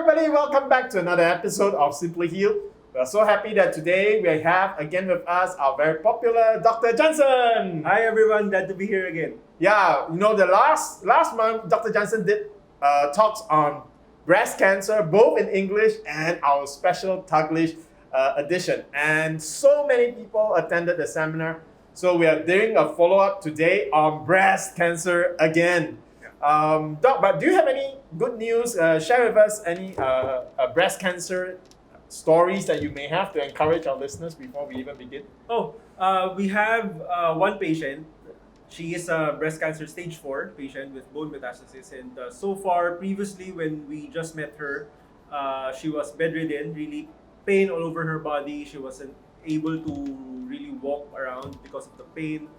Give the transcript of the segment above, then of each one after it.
everybody, welcome back to another episode of Simply Heal. We're so happy that today we have again with us our very popular Dr. Jansen. Hi everyone, glad to be here again. Yeah, you know the last month Dr. Jansen did talks on breast cancer, both in English and our special Taglish edition. And so many people attended the seminar. So we are doing a follow-up today on breast cancer again. Doc, but do you have any good news? Share with us any breast cancer stories that you may have to encourage our listeners before we even begin. We have one patient. She is a breast cancer stage 4 patient with bone metastasis. And so far, previously when we just met her, she was bedridden, really pain all over her body. She wasn't able to really walk around because of the pain.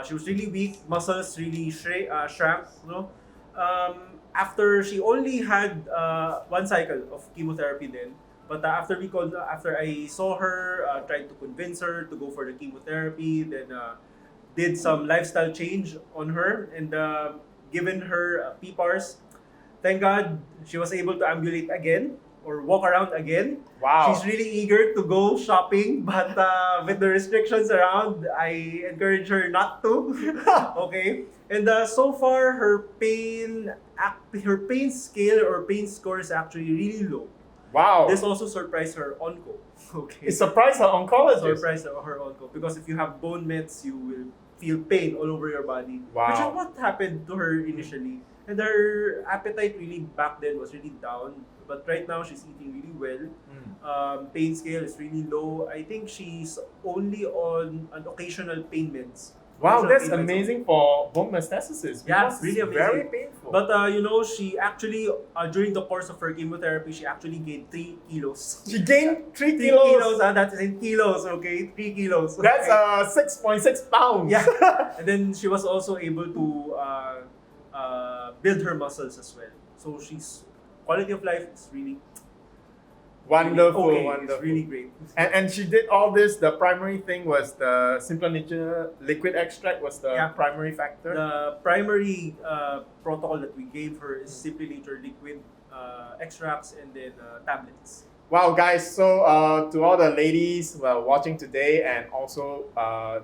She was really weak, muscles really shrank. After she only had one cycle of chemotherapy then, but after I saw her, tried to convince her to go for the chemotherapy, then did some lifestyle change on her and given her PPARs. Thank God she was able to ambulate again or walk around again. Wow. She's really eager to go shopping, but with the restrictions around, I encourage her not to. Okay? And so far, her pain scale or pain score is actually really low. Wow. This also surprised her onco. Okay. It surprised her oncologist. Surprised her onco because if you have bone mets, you will feel pain all over your body. Wow. Which is what happened to her initially. And her appetite really back then was really down. But right now, she's eating really well. Pain scale is really low. I think she's only on an occasional pain meds. Wow, Occasional that's pain meds. amazing for bone metastasis. Yeah, because really it's amazing. very painful. But she actually, during the course of her chemotherapy, she actually gained 3 kilos. she gained 3 3 kilos. kilos, that's in kilos, okay? 3 kilos. That's okay? 6.6 pounds. Yeah. And then she was also able to build her muscles as well. So she's quality of life is really Wonderful, okay. wonderful. It's really great. And she did all this. The primary thing was the SimplyNature liquid extract was the primary factor. The primary protocol that we gave her is SimplyNature liquid extracts and then tablets. Wow, guys. So to all the ladies watching today and also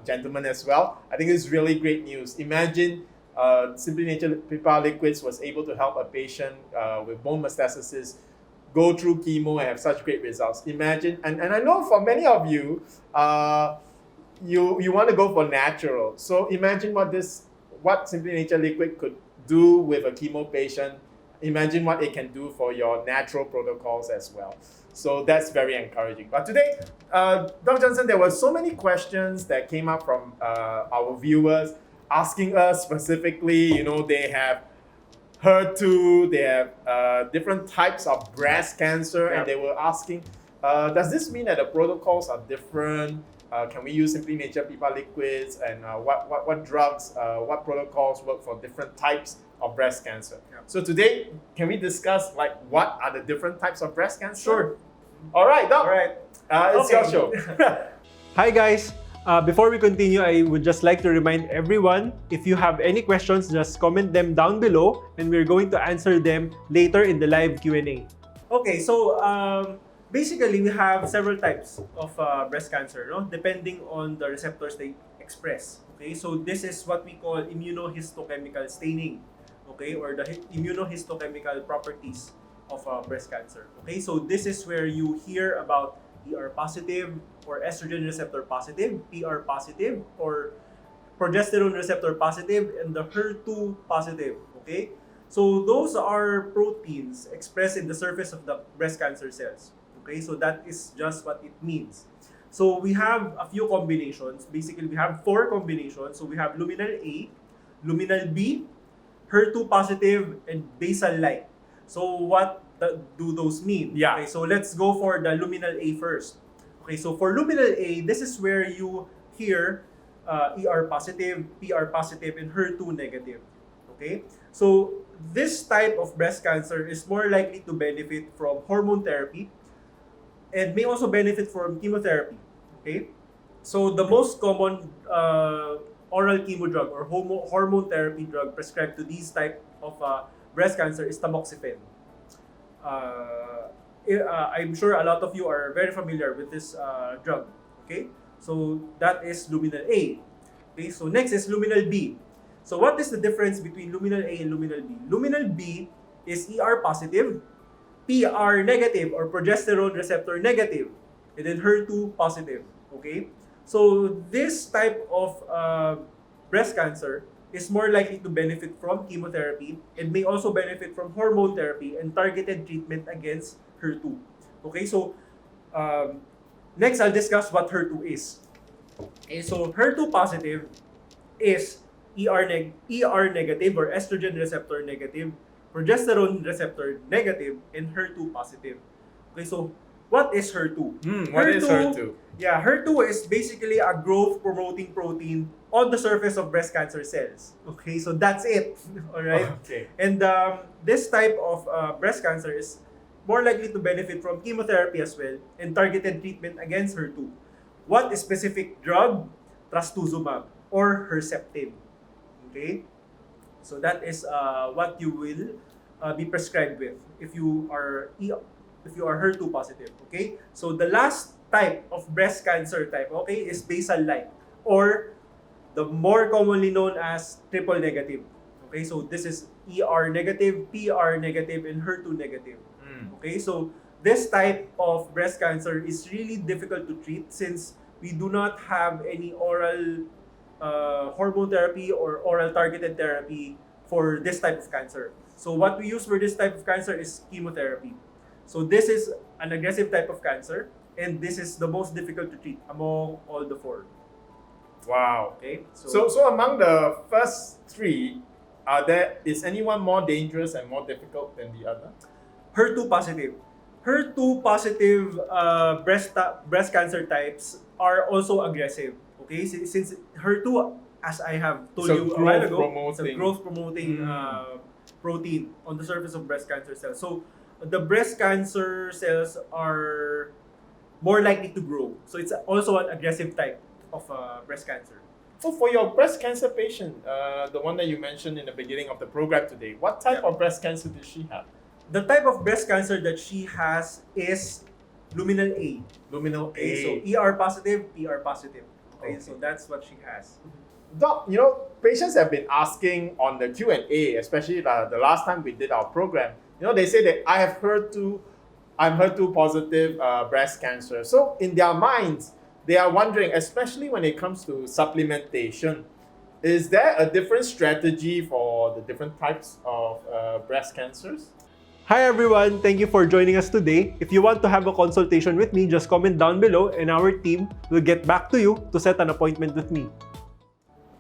gentlemen as well, I think it's really great news. Imagine SimplyNaturePPAR liquids was able to help a patient with bone metastasis go through chemo and have such great results. Imagine, and I know for many of you, you want to go for natural. So imagine what SimplyNature liquid could do with a chemo patient. Imagine what it can do for your natural protocols as well. So that's very encouraging. But today, Dr. Jansen, there were so many questions that came up from our viewers asking us specifically, they have HER2, they have different types of breast cancer, and they were asking, does this mean that the protocols are different? Can we use SimplyNaturePPAR liquids? And what drugs, what protocols work for different types of breast cancer? Yeah. So today, can we discuss what are the different types of breast cancer? Sure. All right, Doc. All right. It's your show. Hi guys. Before we continue, I would just like to remind everyone, if you have any questions, just comment them down below and we're going to answer them later in the live Q&A. Okay, so basically we have several types of breast cancer, depending on the receptors they express. Okay, so this is what we call immunohistochemical staining, okay, or the immunohistochemical properties of breast cancer. Okay, so this is where you hear about ER positive or estrogen receptor positive, PR positive, or progesterone receptor positive, and the HER2 positive. Okay, so those are proteins expressed in the surface of the breast cancer cells. Okay, so that is just what it means. So we have a few combinations. Basically, we have 4 combinations. So we have luminal A, luminal B, HER2 positive, and basal light. So what do those mean? Yeah. Okay, so let's go for the luminal A first. Okay, so for luminal A, this is where you hear ER positive, PR positive, and HER2 negative. Okay, so this type of breast cancer is more likely to benefit from hormone therapy and may also benefit from chemotherapy. Okay, so the most common oral chemo drug or hormone therapy drug prescribed to these type of breast cancer is tamoxifen. I'm sure a lot of you are very familiar with this drug. Okay, so that is luminal A. Okay, so next is luminal B. So what is the difference between luminal A and luminal B? Luminal B is ER positive, PR negative or progesterone receptor negative, and then HER2 positive. Okay, so this type of breast cancer is more likely to benefit from chemotherapy and may also benefit from hormone therapy and targeted treatment against HER2. Okay, so next I'll discuss what HER2 is. Okay, so HER2 positive is ER negative or estrogen receptor negative, progesterone receptor negative, and HER2 positive. Okay, so what is HER2? What is HER2? Yeah, HER2 is basically a growth promoting protein on the surface of breast cancer cells. Okay, so that's it. All right. Okay. And this type of breast cancer is more likely to benefit from chemotherapy as well and targeted treatment against HER2. What specific drug? Trastuzumab or Herceptin. Okay, so that is what you will be prescribed with if you are HER2 positive. Okay, so the last type of breast cancer type, okay, is basal light or the more commonly known as triple negative. Okay, so this is ER negative, PR negative, and HER2 negative. Okay, so this type of breast cancer is really difficult to treat since we do not have any oral hormone therapy or oral targeted therapy for this type of cancer. So what we use for this type of cancer is chemotherapy. So this is an aggressive type of cancer, and this is the most difficult to treat among all the four. Wow. Okay. So among the first three, is anyone more dangerous and more difficult than the other? HER2 positive. HER2 positive breast cancer types are also aggressive. Okay, since HER2, as I have told you a while ago, it's a growth promoting protein on the surface of breast cancer cells. So the breast cancer cells are more likely to grow. So it's also an aggressive type of breast cancer. So for your breast cancer patient, the one that you mentioned in the beginning of the program today, what type of breast cancer does she have? The type of breast cancer that she has is luminal A. Luminal A. Okay, so ER positive, PR positive. Okay, so that's what she has. Doc, patients have been asking on the Q&A, especially the last time we did our program, they say that I'm HER2 positive breast cancer. So in their minds, they are wondering, especially when it comes to supplementation, is there a different strategy for the different types of breast cancers? Hi everyone, thank you for joining us today. If you want to have a consultation with me, just comment down below and our team will get back to you to set an appointment with me.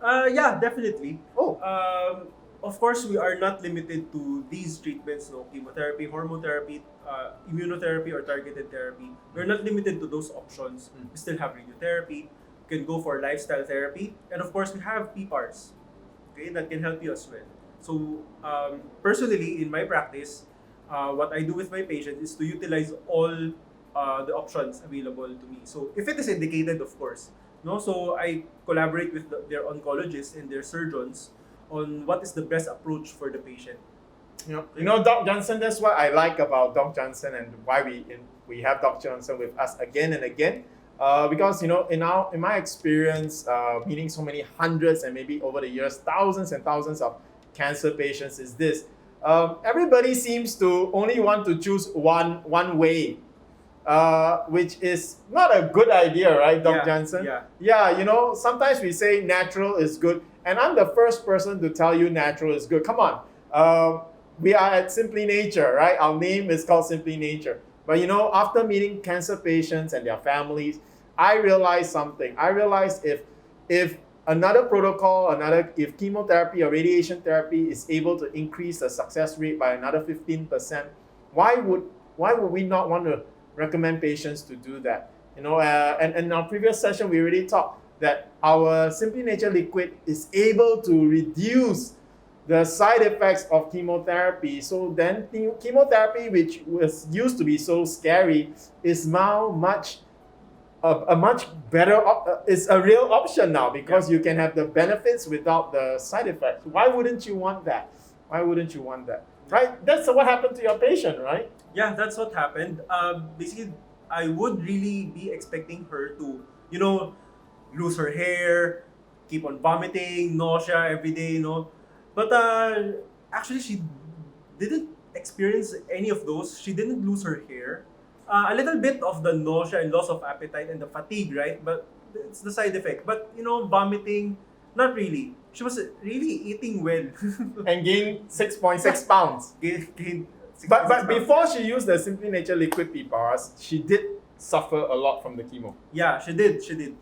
Yeah, definitely. Of course, we are not limited to these treatments, chemotherapy, hormone therapy, immunotherapy, or targeted therapy. We're not limited to those options. We still have radiotherapy. You can go for lifestyle therapy. And of course, we have PPARs, okay, that can help you as well. So, personally, in my practice, what I do with my patients is to utilize all the options available to me. So, if it is indicated, of course, so I collaborate with their oncologists and their surgeons on what is the best approach for the patient. Doc Jansen, that's what I like about Doc Jansen and why we have Doc Jansen with us again and again. Because in my experience, meeting so many hundreds and maybe over the years thousands and thousands of cancer patients, is this: everybody seems to only want to choose one way, which is not a good idea, right, Doc Jansen? Yeah. Sometimes we say natural is good, and I'm the first person to tell you natural is good. Come on. We are at Simply Nature, right? Our name is called Simply Nature. But after meeting cancer patients and their families, I realized something. I realized if another protocol, if chemotherapy or radiation therapy is able to increase the success rate by another 15%, why would we not want to recommend patients to do that? And in our previous session, we already talked that our Simply Nature liquid is able to reduce the side effects of chemotherapy. So then chemotherapy, which was used to be so scary, is now a much better, it's a real option now because you can have the benefits without the side effects. Why wouldn't you want that? Why wouldn't you want that? right? That's what happened to your patient, right? Yeah, that's what happened. Basically, I would really be expecting her to, lose her hair, keep on vomiting, nausea every day, But actually, she didn't experience any of those. She didn't lose her hair. A little bit of the nausea and loss of appetite and the fatigue, right? But it's the side effect. But, vomiting, not really. She was really eating well. And gained 6.6 pounds. Gained But 6 pounds. before she used the SimplyNature liquid PPARs, she did suffer a lot from the chemo. Yeah, she did. She did.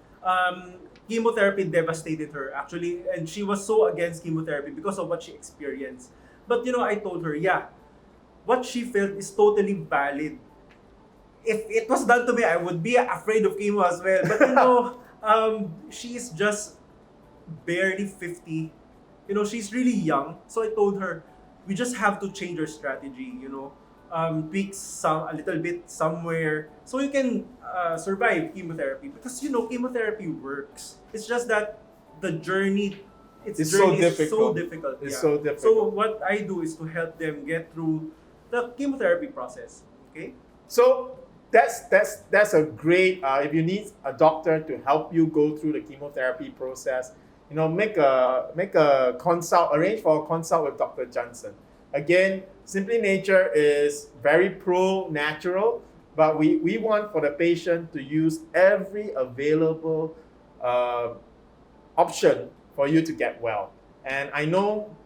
Chemotherapy devastated her actually, and she was so against chemotherapy because of what she experienced. But I told her, yeah, what she felt is totally valid. If it was done to me, I would be afraid of chemo as well. But she is just barely 50. She's really young. So I told her, we just have to change our strategy. Tweak a little bit somewhere so you can survive chemotherapy, because chemotherapy works. It's just that the journey, It's is so so difficult. difficult. It's yeah. so difficult. So what I do is to help them get through the chemotherapy process. Okay. So that's a great. If you need a doctor to help you go through the chemotherapy process, make a consult. Arrange for a consult with Dr. Jansen. Again, SimplyNature is very pro-natural, but we want for the patient to use every available option for you to get well. And I know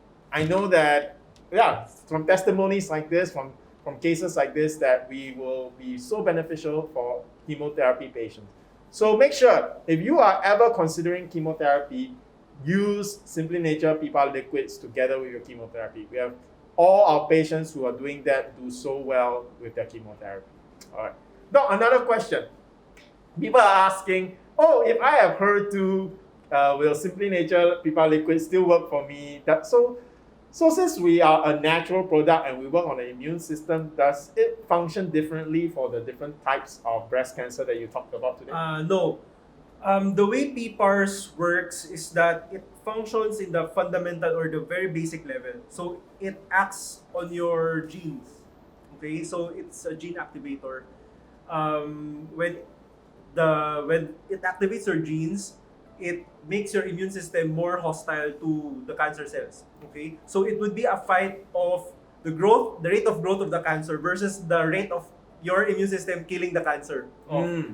that, yeah, from testimonies like this, from cases like this, that we will be so beneficial for chemotherapy patients. So make sure, if you are ever considering chemotherapy, use SimplyNature PPAR liquids together with your chemotherapy. We have all our patients who are doing that do so well with their chemotherapy. All right. Now, another question. People are asking, if I have HER2, will SimplyNature PPAR liquid still work for me? So since we are a natural product and we work on the immune system, does it function differently for the different types of breast cancer that you talked about today? No. The way PPARs works is that it functions in the fundamental or the very basic level. So it acts on your genes. Okay, so it's a gene activator. When it activates your genes, it makes your immune system more hostile to the cancer cells. Okay, so it would be a fight of the rate of growth of the cancer versus the rate of your immune system killing the cancer.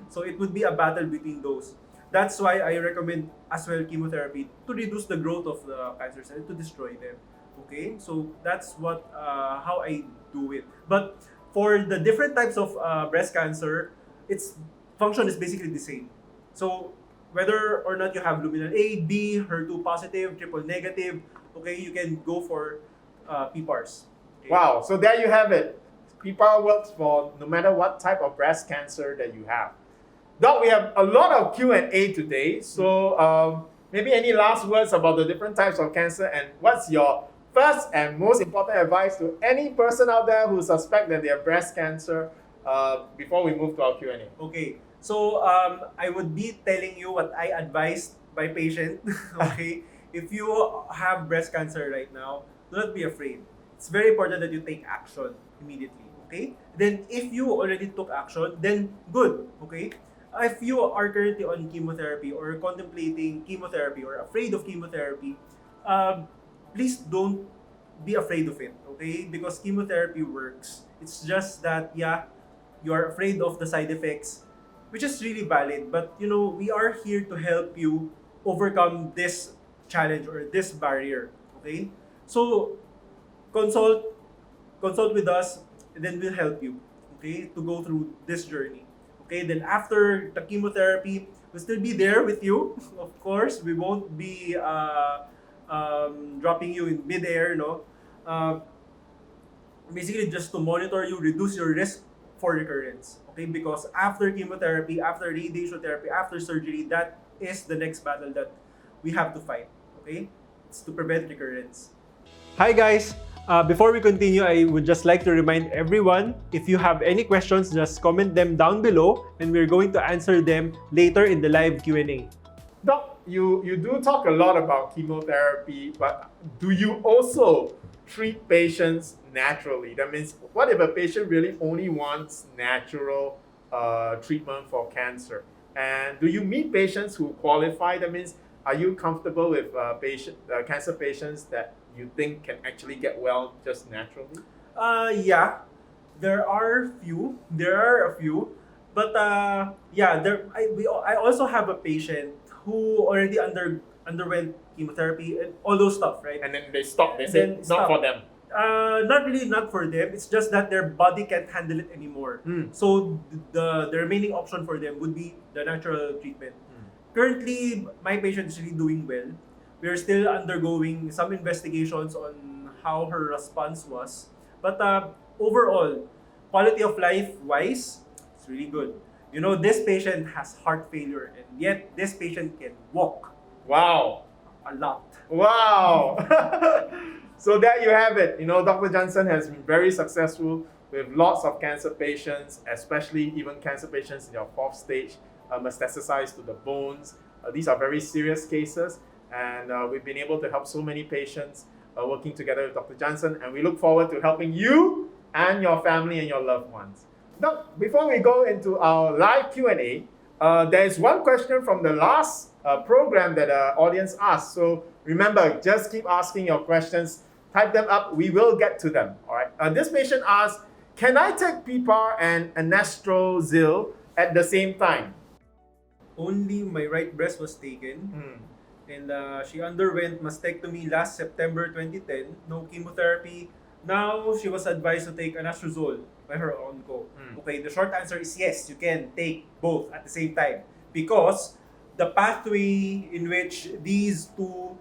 So it would be a battle between those. That's why I recommend as well chemotherapy to reduce the growth of the cancer cells, to destroy them. Okay, so that's how I do it. But for the different types of breast cancer, its function is basically the same. So whether or not you have luminal A, B, HER2 positive, triple negative, okay, you can go for PPARs. Okay? Wow, so there you have it. PPAR works for no matter what type of breast cancer that you have. Doc, we have a lot of Q&A today, so maybe any last words about the different types of cancer, and what's your first and most important advice to any person out there who suspect that they have breast cancer before we move to our Q&A? Okay, so I would be telling you what I advised my patient. Okay, if you have breast cancer right now, do not be afraid. It's very important that you take action immediately. Okay, then if you already took action, then good. Okay, if you are currently on chemotherapy or contemplating chemotherapy or afraid of chemotherapy, please don't be afraid of it. Okay, because chemotherapy works. It's just that you are afraid of the side effects, which is really valid. But we are here to help you overcome this challenge or this barrier. Okay, so consult with us, and then we'll help you. Okay, to go through this journey. Okay, then after the chemotherapy, we'll still be there with you. Of course, we won't be dropping you in mid-air. Basically, just to monitor you, reduce your risk for recurrence. Okay, because after chemotherapy, after radiation therapy, after surgery, that is the next battle that we have to fight. Okay, it's to prevent recurrence. Hi guys. Before we continue, I would just like to remind everyone, if you have any questions, just comment them down below and we're going to answer them later in the live Q&A. Doc, you do talk a lot about chemotherapy, but do you also treat patients naturally? That means, what if a patient really only wants natural treatment for cancer? And do you meet patients who qualify? That means, are you comfortable with cancer patients that you think can actually get well just naturally? Yeah, there are few. There are a few, but yeah, I also have a patient who already underwent chemotherapy and all those stuff, right? And then they stop. They And say then not stop. for them. Not really, not for them. It's just that their body can't handle it anymore. So the remaining option for them would be the natural treatment. Currently, my patient is really doing well. We're still undergoing some investigations on how her response was. But overall, quality of life wise, it's really good. You know, this patient has heart failure, and yet this patient can walk Wow. a lot. Wow. So there you have it. You know, Dr. Jansen has been very successful with lots of cancer patients, especially even cancer patients in your fourth stage, metastasized to the bones. These are very serious cases, and we've been able to help so many patients working together with Dr. Jansen, and we look forward to helping you and your family and your loved ones. Now, before we go into our live Q&A, there's one question from the last program that the audience asked. So remember, just keep asking your questions. Type them up. We will get to them. All right. This patient asked, can I take PPAR and anastrozole at the same time? Only my right breast was taken, and she underwent mastectomy last September 2010. No chemotherapy. Now she was advised to take anastrozole by her onco. Okay, the short answer is yes, you can take both at the same time because the pathway in which these two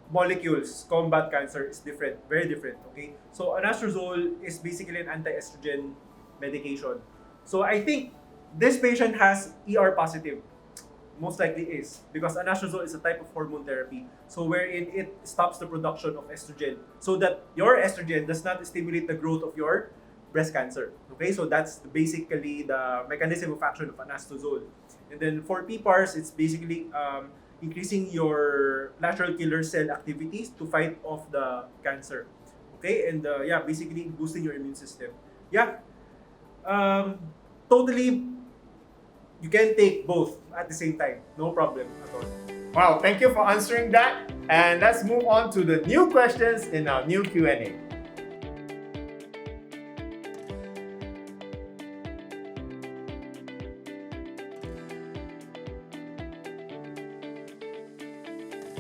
molecules combat cancer is different, very different. Okay, so anastrozole is basically an anti-estrogen medication. So I think this patient has ER positive. Most likely is because anastrozole is a type of hormone therapy, so wherein it stops the production of estrogen so that your estrogen does not stimulate the growth of your breast cancer. Okay, so that's basically the mechanism of action of anastrozole. And then for PPARs, it's basically increasing your natural killer cell activities to fight off the cancer. Okay, and yeah, basically boosting your immune system. Yeah, totally. You can take both at the same time, no problem at all. Wow, thank you for answering that. And let's move on to the new questions in our new Q&A.